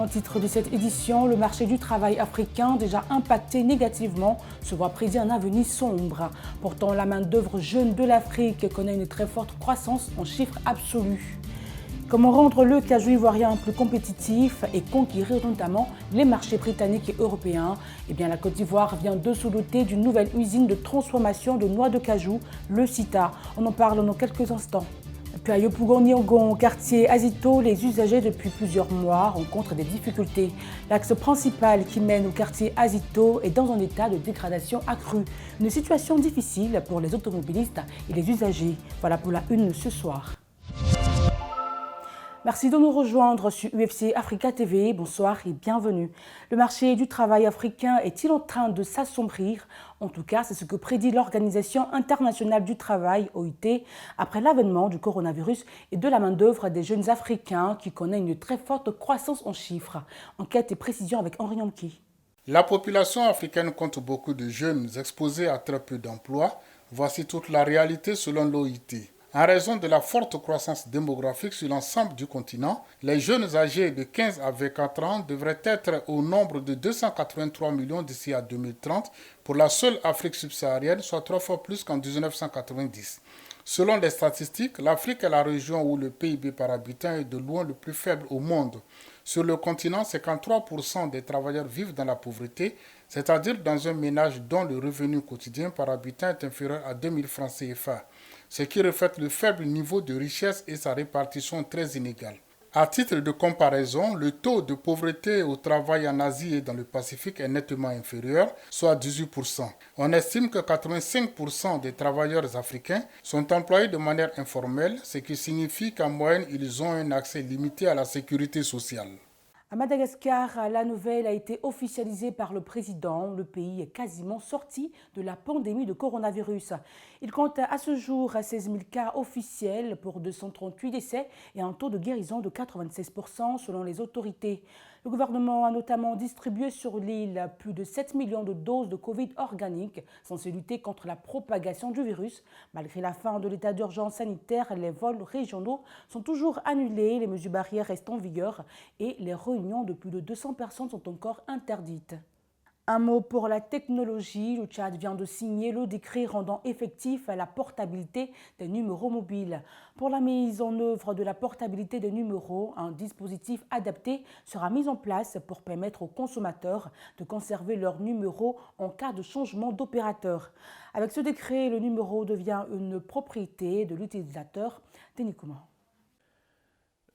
titre de cette édition, le marché du travail africain, déjà impacté négativement, se voit prédire un avenir sombre. Pourtant, la main-d'œuvre jeune de l'Afrique connaît une très forte croissance en chiffres absolus. Comment rendre le cajou ivoirien plus compétitif et conquérir notamment les marchés britanniques et européens? Eh bien, la Côte d'Ivoire vient de se doter d'une nouvelle usine de transformation de noix de cajou, le CITA. On en parle dans quelques instants. Puis à Yopougon-Niogon, quartier Azito, les usagers depuis plusieurs mois rencontrent des difficultés. L'axe principal qui mène au quartier Azito est dans un état de dégradation accrue. Une situation difficile pour les automobilistes et les usagers. Voilà pour la une ce soir. Merci de nous rejoindre sur UFC Africa TV. Bonsoir et bienvenue. Le marché du travail africain est-il en train de s'assombrir? En tout cas, c'est ce que prédit l'Organisation internationale du travail, OIT, après l'avènement du coronavirus et de la main-d'œuvre des jeunes Africains qui connaît une très forte croissance en chiffres. Enquête et précision avec Henri Yamki. La population africaine compte beaucoup de jeunes exposés à très peu d'emplois. Voici toute la réalité selon l'OIT. En raison de la forte croissance démographique sur l'ensemble du continent, les jeunes âgés de 15 à 24 ans devraient être au nombre de 283 millions d'ici à 2030 pour la seule Afrique subsaharienne, soit 3 fois plus qu'en 1990. Selon les statistiques, l'Afrique est la région où le PIB par habitant est de loin le plus faible au monde. Sur le continent, 53% des travailleurs vivent dans la pauvreté, c'est-à-dire dans un ménage dont le revenu quotidien par habitant est inférieur à 2000 francs CFA, ce qui reflète le faible niveau de richesse et sa répartition très inégale. À titre de comparaison, le taux de pauvreté au travail en Asie et dans le Pacifique est nettement inférieur, soit 18%. On estime que 85% des travailleurs africains sont employés de manière informelle, ce qui signifie qu'en moyenne, ils ont un accès limité à la sécurité sociale. À Madagascar, la nouvelle a été officialisée par le président. Le pays est quasiment sorti de la pandémie de coronavirus. Il compte à ce jour 16 000 cas officiels pour 238 décès et un taux de guérison de 96% selon les autorités. Le gouvernement a notamment distribué sur l'île plus de 7 millions de doses de Covid organiques censées lutter contre la propagation du virus. Malgré la fin de l'état d'urgence sanitaire, les vols régionaux sont toujours annulés, les mesures barrières restent en vigueur et les réunions de plus de 200 personnes sont encore interdites. Un mot pour la technologie. Le Tchad vient de signer le décret rendant effectif la portabilité des numéros mobiles. Pour la mise en œuvre de la portabilité des numéros, un dispositif adapté sera mis en place pour permettre aux consommateurs de conserver leur numéro en cas de changement d'opérateur. Avec ce décret, le numéro devient une propriété de l'utilisateur. Denis Kouman.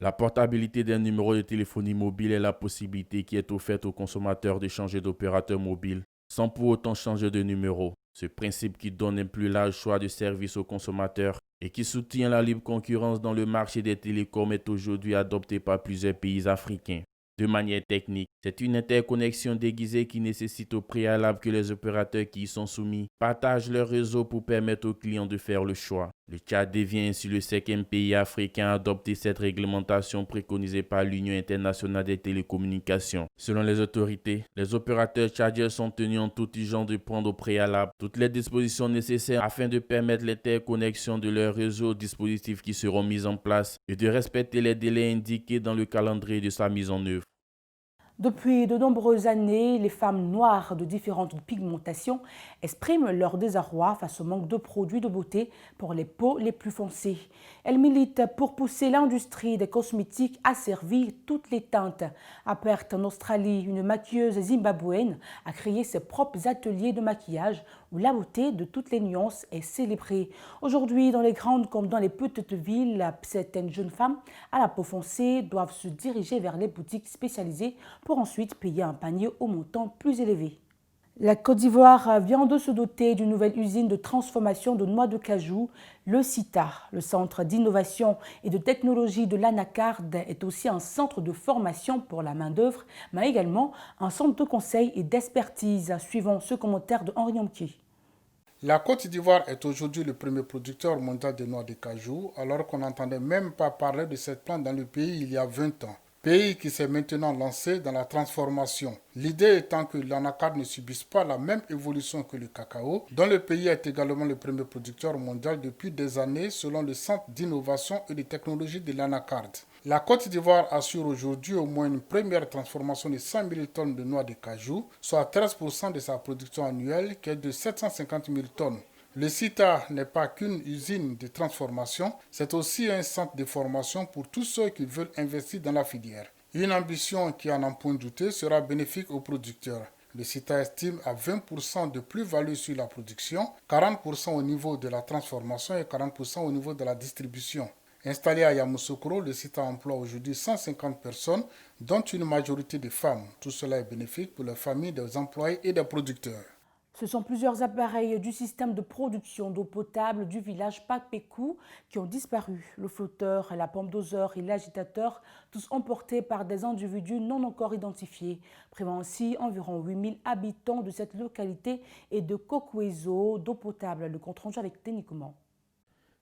La portabilité d'un numéro de téléphonie mobile est la possibilité qui est offerte aux consommateurs de changer d'opérateur mobile sans pour autant changer de numéro. Ce principe qui donne un plus large choix de services aux consommateurs et qui soutient la libre concurrence dans le marché des télécoms est aujourd'hui adopté par plusieurs pays africains. De manière technique, c'est une interconnexion déguisée qui nécessite au préalable que les opérateurs qui y sont soumis partagent leur réseau pour permettre aux clients de faire le choix. Le Tchad devient ainsi le 5e pays africain à adopter cette réglementation préconisée par l'Union internationale des télécommunications. Selon les autorités, les opérateurs tchadiens sont tenus en toute urgence de prendre au préalable toutes les dispositions nécessaires afin de permettre l'interconnexion de leur réseau aux dispositifs qui seront mis en place et de respecter les délais indiqués dans le calendrier de sa mise en œuvre. Depuis de nombreuses années, les femmes noires de différentes pigmentations expriment leur désarroi face au manque de produits de beauté pour les peaux les plus foncées. Elles militent pour pousser l'industrie des cosmétiques à servir toutes les teintes. À Perth, en Australie, une maquilleuse zimbabwéenne a créé ses propres ateliers de maquillage où la beauté de toutes les nuances est célébrée. Aujourd'hui, dans les grandes comme dans les petites villes, certaines jeunes femmes à la peau foncée doivent se diriger vers les boutiques spécialisées pour ensuite payer un panier au montant plus élevé. La Côte d'Ivoire vient de se doter d'une nouvelle usine de transformation de noix de cajou, le CITA. Le centre d'innovation et de technologie de l'Anacard est aussi un centre de formation pour la main-d'œuvre, mais également un centre de conseil et d'expertise, suivant ce commentaire de Henri Yamki. La Côte d'Ivoire est aujourd'hui le premier producteur mondial de noix de cajou, alors qu'on n'entendait même pas parler de cette plante dans le pays il y a 20 ans. Pays qui s'est maintenant lancé dans la transformation. L'idée étant que l'anacarde ne subisse pas la même évolution que le cacao, dont le pays est également le premier producteur mondial depuis des années selon le Centre d'innovation et de technologie de l'anacarde. La Côte d'Ivoire assure aujourd'hui au moins une première transformation de 100 000 tonnes de noix de cajou, soit 13% de sa production annuelle qui est de 750 000 tonnes. Le CITA n'est pas qu'une usine de transformation, c'est aussi un centre de formation pour tous ceux qui veulent investir dans la filière. Une ambition qui, à n'en point douter, sera bénéfique aux producteurs. Le CITA estime à 20% de plus-value sur la production, 40% au niveau de la transformation et 40% au niveau de la distribution. Installé à Yamoussoukro, le site emploie aujourd'hui 150 personnes, dont une majorité de femmes. Tout cela est bénéfique pour les familles des employés et des producteurs. Ce sont plusieurs appareils du système de production d'eau potable du village Papékou qui ont disparu. Le flotteur, la pompe doseur et l'agitateur, tous emportés par des individus non encore identifiés. Prévant ainsi environ 8000 habitants de cette localité et de Kokwézo d'eau potable. Le compte rendu avec Ténicoman.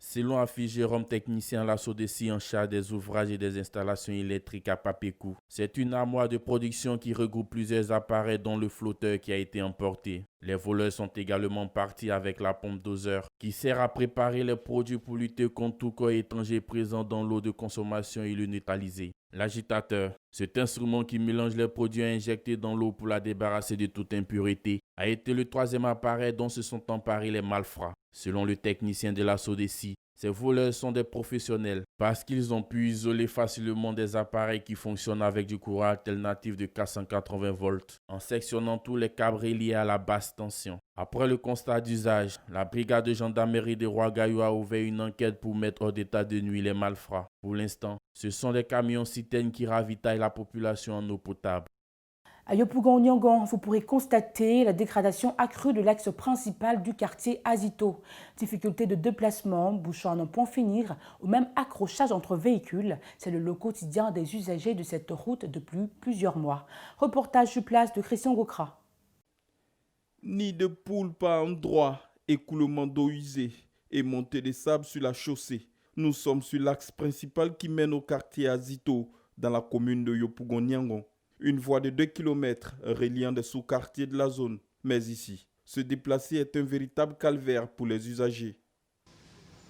Selon Afi Jérôme, technicien à la SODECI en charge des ouvrages et des installations électriques à Papékou, c'est une armoire de production qui regroupe plusieurs appareils dont le flotteur qui a été emporté. Les voleurs sont également partis avec la pompe doseur qui sert à préparer les produits pour lutter contre tout corps étranger présent dans l'eau de consommation et le neutraliser. L'agitateur, cet instrument qui mélange les produits injectés dans l'eau pour la débarrasser de toute impureté, a été le troisième appareil dont se sont emparés les malfrats. Selon le technicien de la SODECI, ces voleurs sont des professionnels parce qu'ils ont pu isoler facilement des appareils qui fonctionnent avec du courant alternatif de 480 volts en sectionnant tous les câbles reliés à la basse tension. Après le constat d'usage, la brigade de gendarmerie de Ouagaïou a ouvert une enquête pour mettre hors d'état de nuit les malfrats. Pour l'instant, ce sont des camions-citernes qui ravitaillent la population en eau potable. À Yopougon-Niangon, vous pourrez constater la dégradation accrue de l'axe principal du quartier Azito. Difficulté de déplacement, bouchons à n'en point finir, ou même accrochage entre véhicules. C'est le quotidien des usagers de cette route depuis plusieurs mois. Reportage sur place de Christian Gokra. Nid de poules par endroits, écoulement d'eau usée et montée de sable sur la chaussée. Nous sommes sur l'axe principal qui mène au quartier Azito, dans la commune de Yopougon-Niangon. Une voie de 2 km reliant des sous-quartiers de la zone. Mais ici, se déplacer est un véritable calvaire pour les usagers.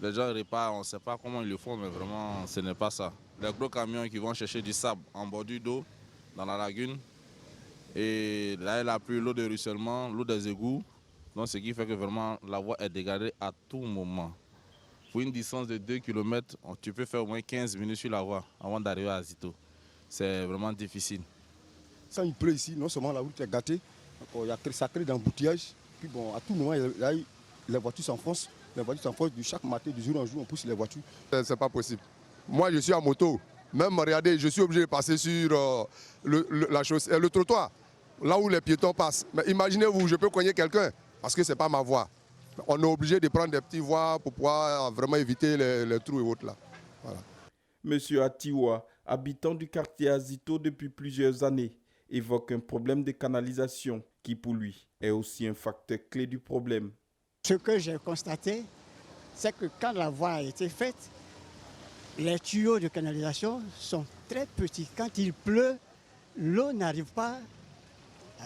Les gens réparent, on ne sait pas comment ils le font, mais vraiment, ce n'est pas ça. Les gros camions qui vont chercher du sable en bordure d'eau, dans la lagune. Et là, il a plu l'eau de ruissellement, l'eau des égouts. Donc, ce qui fait que vraiment, la voie est dégradée à tout moment. Pour une distance de 2 km, tu peux faire au moins 15 minutes sur la voie avant d'arriver à Azito. C'est vraiment difficile. Quand il pleut ici, non seulement la route est gâtée, il y a ça crée d'embouteillage. Puis bon, à tout moment, les voitures s'enfoncent. Les voitures s'enfoncent de chaque matin, de jour en jour, on pousse les voitures. C'est pas possible. Moi, je suis à moto. Même, regardez, je suis obligé de passer sur la chaussée, le trottoir, là où les piétons passent. Mais imaginez-vous, je peux cogner quelqu'un, parce que ce n'est pas ma voie. On est obligé de prendre des petites voies pour pouvoir vraiment éviter les trous et autres là. Voilà. Monsieur Atiwa, habitant du quartier Azito depuis plusieurs années, évoque un problème de canalisation qui, pour lui, est aussi un facteur clé du problème. Ce que j'ai constaté, c'est que quand la voie a été faite, les tuyaux de canalisation sont très petits. Quand il pleut, l'eau n'arrive pas à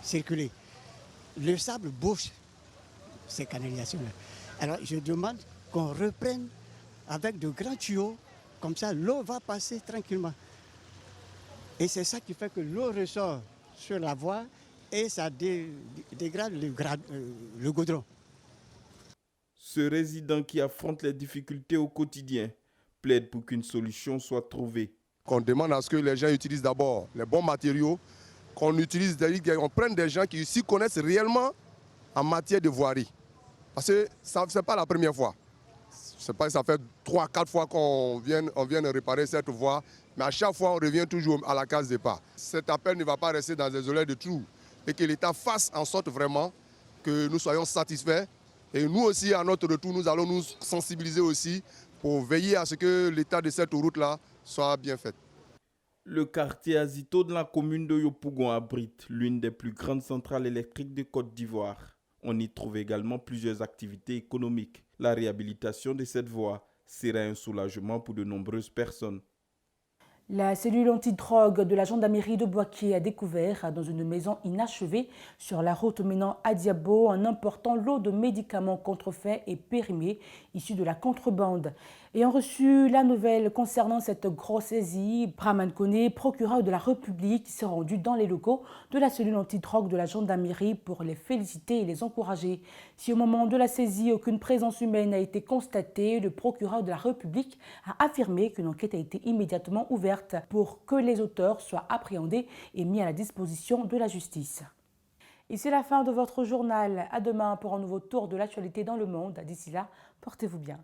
circuler. Le sable bouche ces canalisations-là. Alors je demande qu'on reprenne avec de grands tuyaux, comme ça l'eau va passer tranquillement. Et c'est ça qui fait que l'eau ressort sur la voie et ça dégrade le goudron. Ce résident qui affronte les difficultés au quotidien plaide pour qu'une solution soit trouvée. Qu'on demande à ce que les gens utilisent d'abord les bons matériaux, qu'on prenne des gens qui s'y connaissent réellement en matière de voirie. Parce que ce n'est pas la première fois. Ça fait 3-4 fois qu'on vient réparer cette voie, mais à chaque fois on revient toujours à la case départ. Cet appel ne va pas rester dans des olets de trous et que l'État fasse en sorte vraiment que nous soyons satisfaits. Et nous aussi, à notre retour, nous allons nous sensibiliser aussi pour veiller à ce que l'état de cette route-là soit bien fait. Le quartier Azito de la commune de Yopougon abrite l'une des plus grandes centrales électriques de Côte d'Ivoire. On y trouve également plusieurs activités économiques. La réhabilitation de cette voie serait un soulagement pour de nombreuses personnes. La cellule antidrogue de la gendarmerie de Boaké a découvert dans une maison inachevée sur la route menant à Diabo un important lot de médicaments contrefaits et périmés issus de la contrebande. Ayant reçu la nouvelle concernant cette grosse saisie, Brahman Kone, procureur de la République, s'est rendu dans les locaux de la cellule antidrogue de la gendarmerie pour les féliciter et les encourager. Si au moment de la saisie, aucune présence humaine n'a été constatée, le procureur de la République a affirmé qu'une enquête a été immédiatement ouverte pour que les auteurs soient appréhendés et mis à la disposition de la justice. Et c'est la fin de votre journal. À demain pour un nouveau tour de l'actualité dans le monde. D'ici là, portez-vous bien.